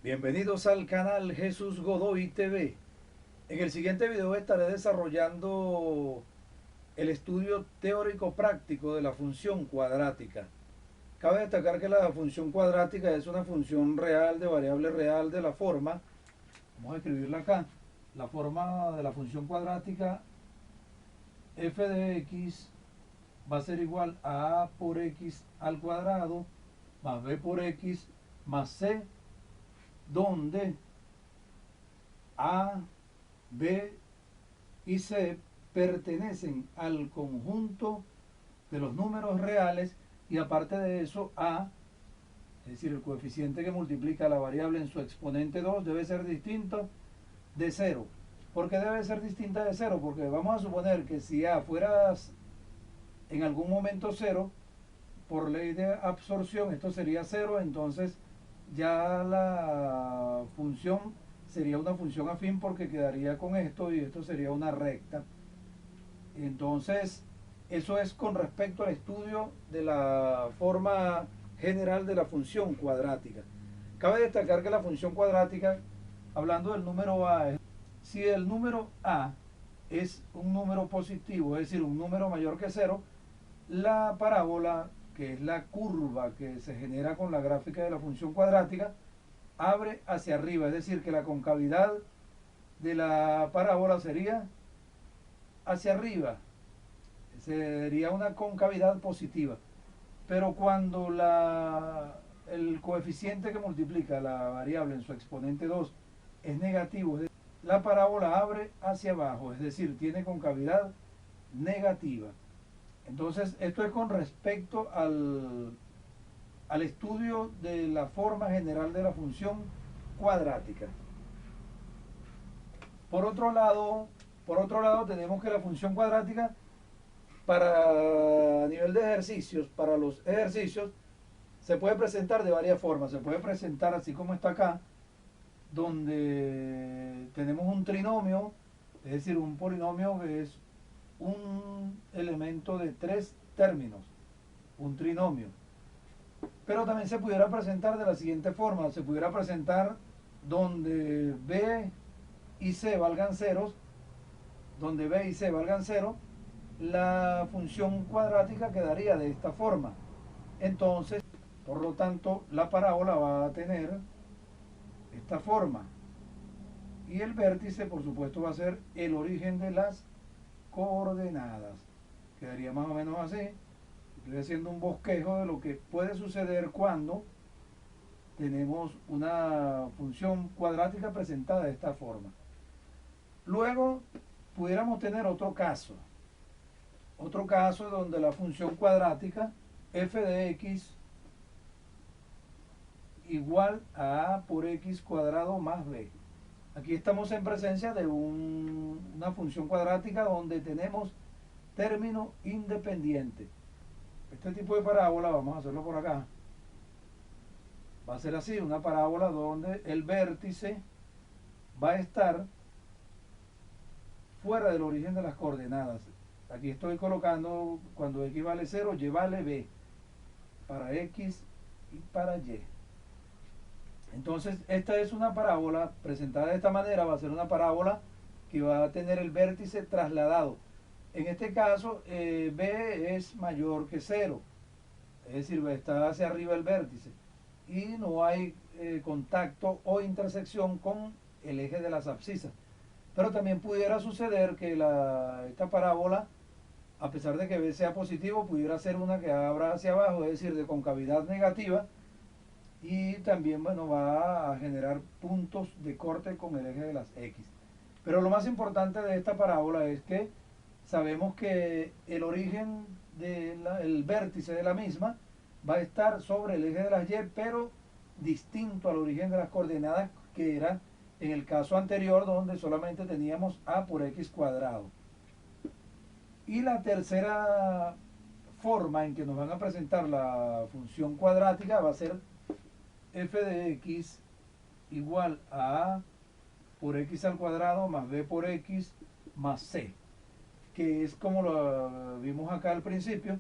Bienvenidos al canal Jesús Godoy TV. En el siguiente video estaré desarrollando el estudio teórico práctico de la función cuadrática. Cabe destacar que la función cuadrática es una función real de variable real de la forma, vamos a escribirla acá, la forma de la función cuadrática f de x va a ser igual a por x al cuadrado más b por x más c, donde a, B y C pertenecen al conjunto de los números reales y aparte de eso A, es decir, el coeficiente que multiplica la variable en su exponente 2 debe ser distinto de 0. ¿Por qué debe ser distinta de 0? Porque vamos a suponer que si A fuera en algún momento 0, por ley de absorción esto sería 0, entonces ya la función sería una función afín porque quedaría con esto y esto sería una recta. Entonces, eso es con respecto al estudio de la forma general de la función cuadrática. Cabe destacar que la función cuadrática, hablando del número a, si el número a es un número positivo, es decir, un número mayor que 0, la parábola, que es la curva que se genera con la gráfica de la función cuadrática, abre hacia arriba, es decir, que la concavidad de la parábola sería hacia arriba, sería una concavidad positiva. Pero cuando el coeficiente que multiplica la variable en su exponente 2 es negativo, la parábola abre hacia abajo, es decir, tiene concavidad negativa. Entonces, esto es con respecto al estudio de la forma general de la función cuadrática. Por otro lado, tenemos que la función cuadrática para nivel de ejercicios, para los ejercicios, se puede presentar de varias formas. Se puede presentar así como está acá, donde tenemos un trinomio, es decir, un polinomio que es un elemento de 3 términos, un trinomio. Pero también se pudiera presentar de la siguiente forma, se pudiera presentar donde b y c valgan ceros, donde b y c valgan cero, la función cuadrática quedaría de esta forma. Entonces, por lo tanto, la parábola va a tener esta forma. Y el vértice, por supuesto, va a ser el origen de las coordenadas. Quedaría más o menos así. Estoy haciendo un bosquejo de lo que puede suceder cuando tenemos una función cuadrática presentada de esta forma. Luego, pudiéramos tener otro caso donde la función cuadrática f de x igual a a por x cuadrado más b. Aquí estamos en presencia de una función cuadrática donde tenemos término independiente. Este tipo de parábola, vamos a hacerlo por acá, va a ser así, una parábola donde el vértice va a estar fuera del origen de las coordenadas. Aquí estoy colocando, cuando x vale 0, y vale b, para x y para y. Entonces, esta es una parábola presentada de esta manera, va a ser una parábola que va a tener el vértice trasladado. En este caso, b es mayor que 0, es decir, está hacia arriba el vértice y no hay contacto o intersección con el eje de las abscisas. Pero también pudiera suceder que esta parábola, a pesar de que b sea positivo, pudiera ser una que abra hacia abajo, es decir, de concavidad negativa, y también, bueno, va a generar puntos de corte con el eje de las X. Pero lo más importante de esta parábola es que sabemos que el origen del vértice de la misma va a estar sobre el eje de las Y, pero distinto al origen de las coordenadas, que era en el caso anterior donde solamente teníamos a por x cuadrado. Y la tercera forma en que nos van a presentar la función cuadrática va a ser f de x igual a a por x al cuadrado más b por x más c, que es como lo vimos acá al principio,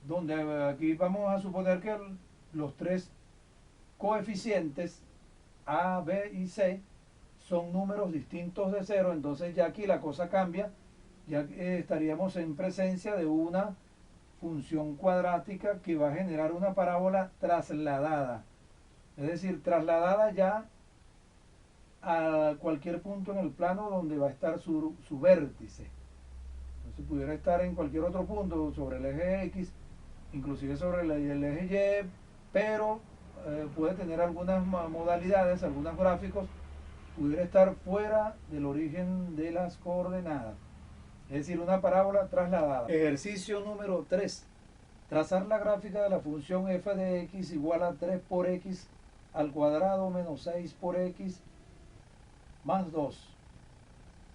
donde aquí vamos a suponer que los tres coeficientes A, B y C son números distintos de cero, entonces ya aquí la cosa cambia, ya estaríamos en presencia de una función cuadrática que va a generar una parábola trasladada, es decir, trasladada ya a cualquier punto en el plano donde va a estar su vértice. Entonces pudiera estar en cualquier otro punto sobre el eje X, inclusive sobre el eje Y, pero puede tener algunas modalidades, algunos gráficos, pudiera estar fuera del origen de las coordenadas. Es decir, una parábola trasladada. Ejercicio número 3. Trazar la gráfica de la función f de x igual a 3 por x al cuadrado menos 6 por x más 2.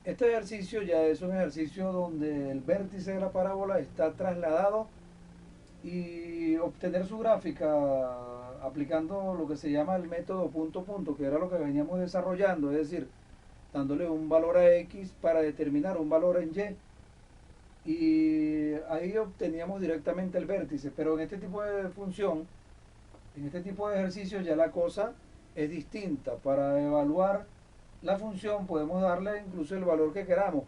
Este ejercicio ya es un ejercicio donde el vértice de la parábola está trasladado y obtener su gráfica aplicando lo que se llama el método punto punto, que era lo que veníamos desarrollando, es decir, dándole un valor a x para determinar un valor en y, y ahí obteníamos directamente el vértice, pero en este tipo de función, en este tipo de ejercicio ya la cosa es distinta. Para evaluar la función podemos darle incluso el valor que queramos,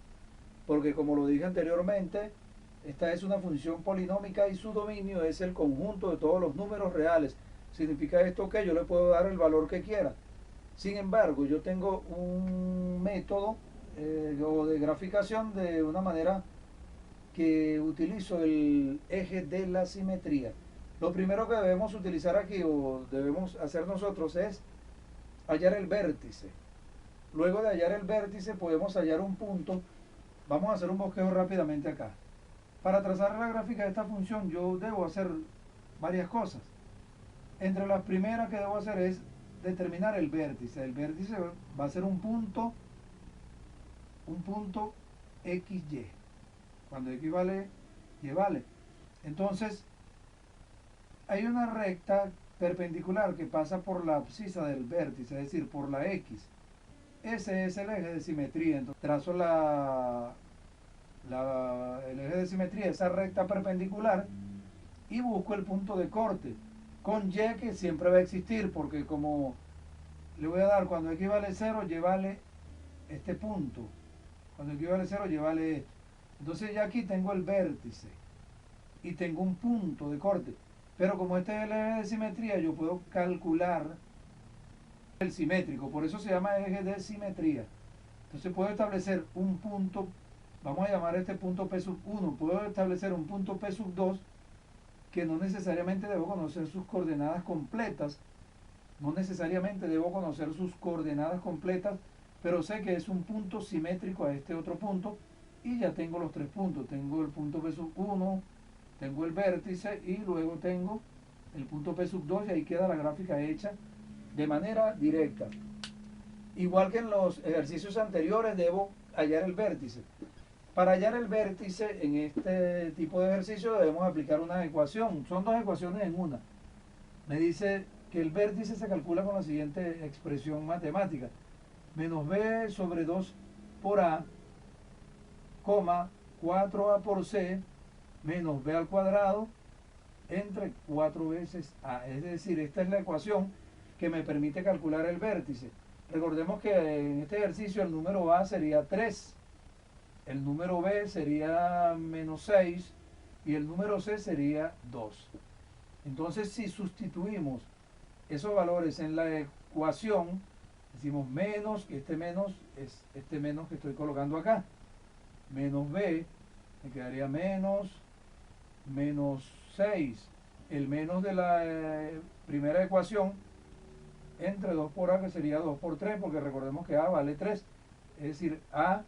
porque como lo dije anteriormente, esta es una función polinómica y su dominio es el conjunto de todos los números reales. Significa esto que yo le puedo dar el valor que quiera. Sin embargo, yo tengo un método o de graficación de una manera que utilizo el eje de la simetría. Lo primero que debemos utilizar aquí o debemos hacer nosotros es hallar el vértice. Luego de hallar el vértice podemos hallar un punto. Vamos a hacer un bosquejo rápidamente acá. Para trazar la gráfica de esta función yo debo hacer varias cosas. Entre las primeras que debo hacer es determinar el vértice. El vértice va a ser un punto XY. Cuando X vale, Y vale. Entonces, hay una recta perpendicular que pasa por la abscisa del vértice, es decir, por la X. Ese es el eje de simetría. Entonces, trazo el eje de simetría, esa recta perpendicular, y busco el punto de corte con Y, que siempre va a existir, porque como le voy a dar cuando X vale 0, Y vale este punto, cuando X vale 0, Y vale esto. Entonces ya aquí tengo el vértice y tengo un punto de corte, pero como este es el eje de simetría, yo puedo calcular el simétrico, por eso se llama eje de simetría. Entonces puedo establecer un punto, vamos a llamar este punto P sub 1, puedo establecer un punto P sub 2 que no necesariamente debo conocer sus coordenadas completas, no necesariamente debo conocer sus coordenadas completas, pero sé que es un punto simétrico a este otro punto y ya tengo los tres puntos. Tengo el punto P sub 1, tengo el vértice y luego tengo el punto P sub 2 y ahí queda la gráfica hecha de manera directa. Igual que en los ejercicios anteriores debo hallar el vértice. Para hallar el vértice en este tipo de ejercicio debemos aplicar una ecuación. Son dos ecuaciones en una. Me dice que el vértice se calcula con la siguiente expresión matemática. Menos b sobre 2 por a, 4a por c, menos b al cuadrado, entre 4 veces a. Es decir, esta es la ecuación que me permite calcular el vértice. Recordemos que en este ejercicio el número a sería 3. El número b sería menos 6 y el número c sería 2. Entonces, si sustituimos esos valores en la ecuación, decimos menos, que este menos es este menos que estoy colocando acá, menos b, me quedaría menos 6, el menos de la primera ecuación, entre 2 por a, que sería 2 por 3, porque recordemos que a vale 3, es decir, a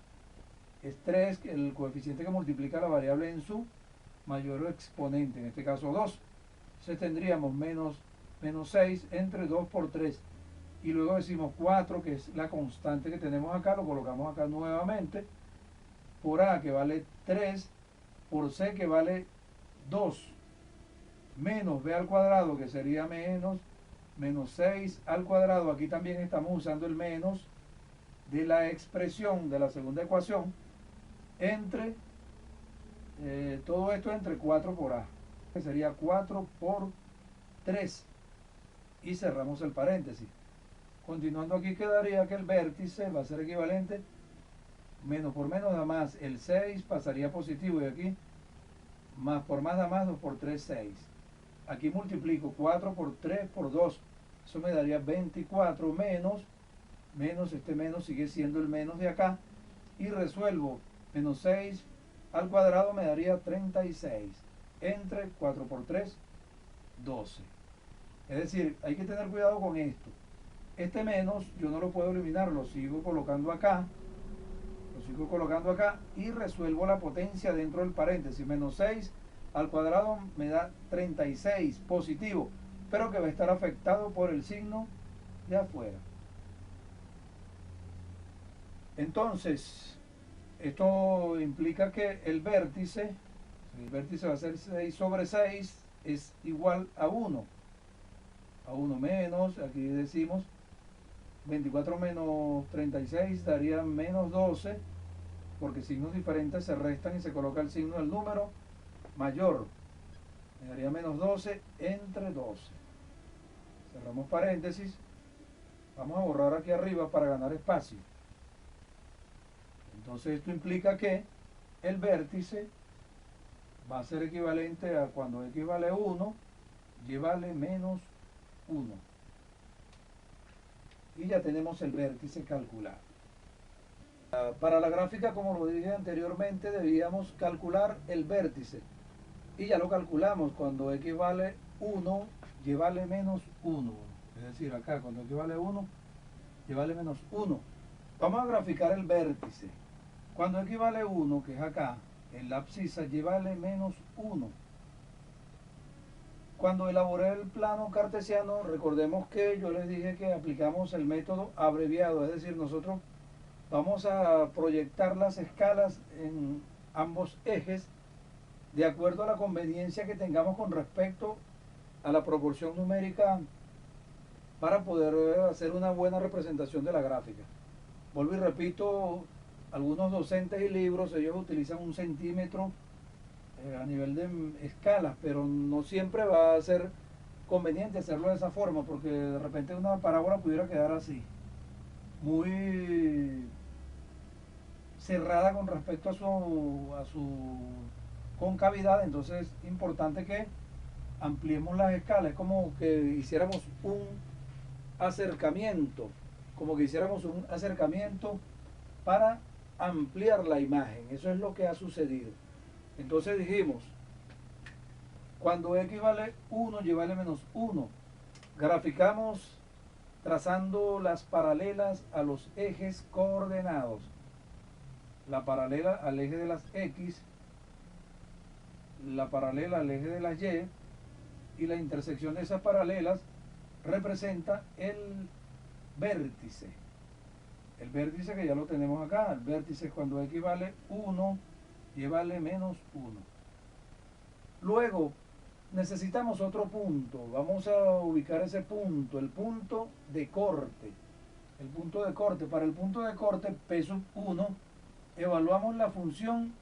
es 3, el coeficiente que multiplica la variable en su mayor exponente, en este caso 2. Entonces tendríamos menos 6 entre 2 por 3. Y luego decimos 4, que es la constante que tenemos acá, lo colocamos acá nuevamente, por a, que vale 3, por c, que vale 2, menos b al cuadrado, que sería menos 6 al cuadrado. Aquí también estamos usando el menos de la expresión de la segunda ecuación, entre todo esto entre 4 por a, que sería 4 por 3, y cerramos el paréntesis. Continuando aquí quedaría que el vértice va a ser equivalente, menos por menos da más, el 6 pasaría positivo y aquí más por más da más, 2 por 3, 6. Aquí multiplico 4 por 3 por 2, eso me daría 24 menos este menos sigue siendo el menos de acá, y resuelvo, menos 6 al cuadrado me daría 36, entre 4 por 3, 12. Es decir, hay que tener cuidado con esto. Este menos yo no lo puedo eliminar, lo sigo colocando acá y resuelvo la potencia dentro del paréntesis. Menos 6 al cuadrado me da 36 positivo, pero que va a estar afectado por el signo de afuera. Entonces, esto implica que el vértice va a ser 6 sobre 6, es igual a 1. A 1 menos, aquí decimos 24 menos 36 daría menos 12, porque signos diferentes se restan y se coloca el signo del número mayor. Me daría menos 12 entre 12. Cerramos paréntesis. Vamos a borrar aquí arriba para ganar espacio. Entonces esto implica que el vértice va a ser equivalente a, cuando x vale 1, y vale menos 1. Y ya tenemos el vértice calculado. Para la gráfica, como lo dije anteriormente, debíamos calcular el vértice. Y ya lo calculamos cuando x vale 1, y vale menos 1. Es decir, acá cuando x vale 1, y vale menos 1. Vamos a graficar el vértice. Cuando x vale 1, que es acá, en la abscisa, y vale menos 1. Cuando elaboré el plano cartesiano, recordemos que yo les dije que aplicamos el método abreviado, es decir, nosotros vamos a proyectar las escalas en ambos ejes de acuerdo a la conveniencia que tengamos con respecto a la proporción numérica para poder hacer una buena representación de la gráfica. Vuelvo y repito, algunos docentes y libros, ellos utilizan 1 centímetro a nivel de escalas, pero no siempre va a ser conveniente hacerlo de esa forma, porque de repente una parábola pudiera quedar así, muy cerrada con respecto a su concavidad. Entonces es importante que ampliemos las escalas. Es como que hiciéramos un acercamiento, para ampliar la imagen. Eso es lo que ha sucedido. Entonces dijimos, cuando x vale 1, y vale menos 1, graficamos trazando las paralelas a los ejes coordenados. La paralela al eje de las x, la paralela al eje de las y, y la intersección de esas paralelas representa el vértice. El vértice que ya lo tenemos acá. El vértice es cuando x vale 1, y vale menos 1. Luego necesitamos otro punto. Vamos a ubicar ese punto, el punto de corte. El punto de corte. Para el punto de corte, P sub 1, evaluamos la función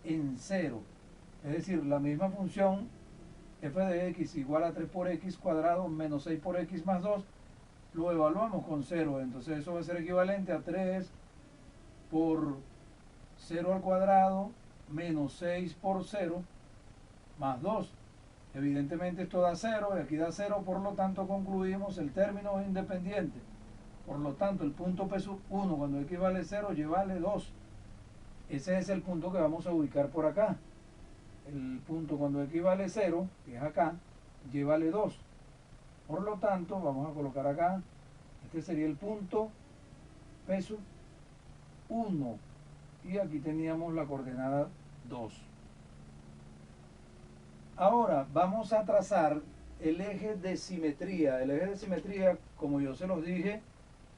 en 0. Es decir, la misma función f de x igual a 3 por x cuadrado menos 6 por x más 2, lo evaluamos con 0. Entonces eso va a ser equivalente a 3 por 0 al cuadrado menos 6 por 0 más 2. Evidentemente esto da 0 y aquí da 0, por lo tanto concluimos el término es independiente. Por lo tanto el punto P sub 1 cuando x vale 0, y vale 2. Ese es el punto que vamos a ubicar por acá. El punto cuando x vale 0, que es acá, y vale 2. Por lo tanto, vamos a colocar acá, este sería el punto P sub 1. Y aquí teníamos la coordenada 2. Ahora vamos a trazar el eje de simetría. El eje de simetría, como yo se los dije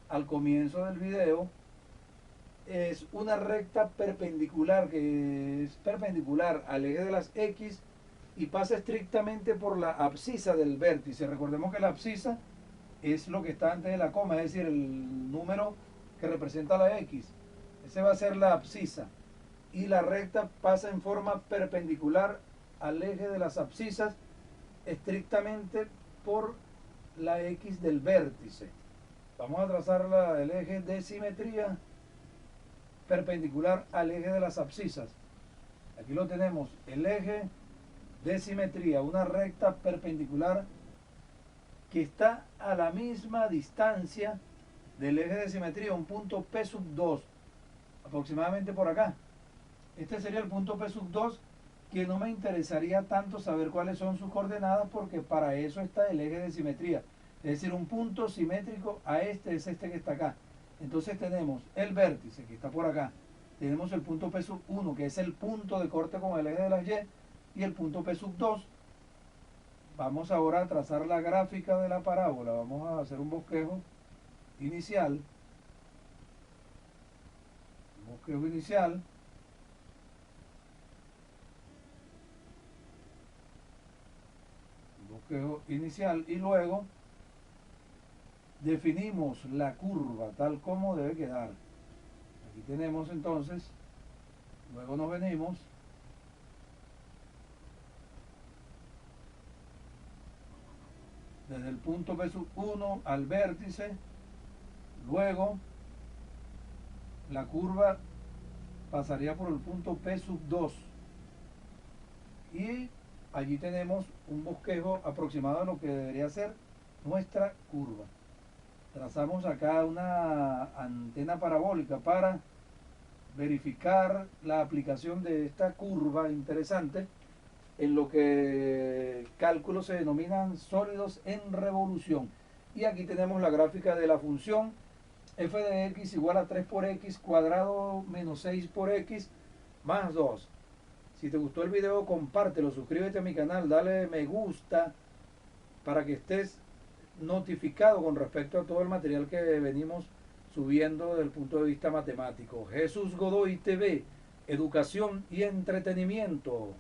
al comienzo del video, es una recta perpendicular que es perpendicular al eje de las X y pasa estrictamente por la abscisa del vértice. Recordemos que la abscisa es lo que está antes de la coma, es decir, el número que representa la X. Ese va a ser la abscisa. Y la recta pasa en forma perpendicular al eje de las abscisas estrictamente por la X del vértice. Vamos a trazar el eje de simetría perpendicular al eje de las abscisas. Aquí lo tenemos, el eje de simetría, una recta perpendicular que está a la misma distancia del eje de simetría, un punto P sub 2, aproximadamente por acá. Este sería el punto P sub 2, que no me interesaría tanto saber cuáles son sus coordenadas, porque para eso está el eje de simetría. Es decir, un punto simétrico a este es este que está acá. Entonces tenemos el vértice que está por acá. Tenemos el punto P sub 1, que es el punto de corte con el eje de las Y, y el punto P sub 2. Vamos ahora a trazar la gráfica de la parábola. Vamos a hacer un bosquejo inicial. Bosquejo inicial. Bosquejo inicial, y luego definimos la curva tal como debe quedar. Aquí tenemos entonces, luego nos venimos desde el punto P sub 1 al vértice, luego la curva pasaría por el punto P sub 2 y allí tenemos un bosquejo aproximado de lo que debería ser nuestra curva. Trazamos acá una antena parabólica para verificar la aplicación de esta curva interesante en lo que cálculos se denominan sólidos en revolución. Y aquí tenemos la gráfica de la función f de x igual a 3 por x cuadrado menos 6 por x más 2. Si te gustó el video, compártelo, suscríbete a mi canal, dale me gusta para que estés notificado con respecto a todo el material que venimos subiendo desde el punto de vista matemático. Jesús Godoy TV, educación y entretenimiento.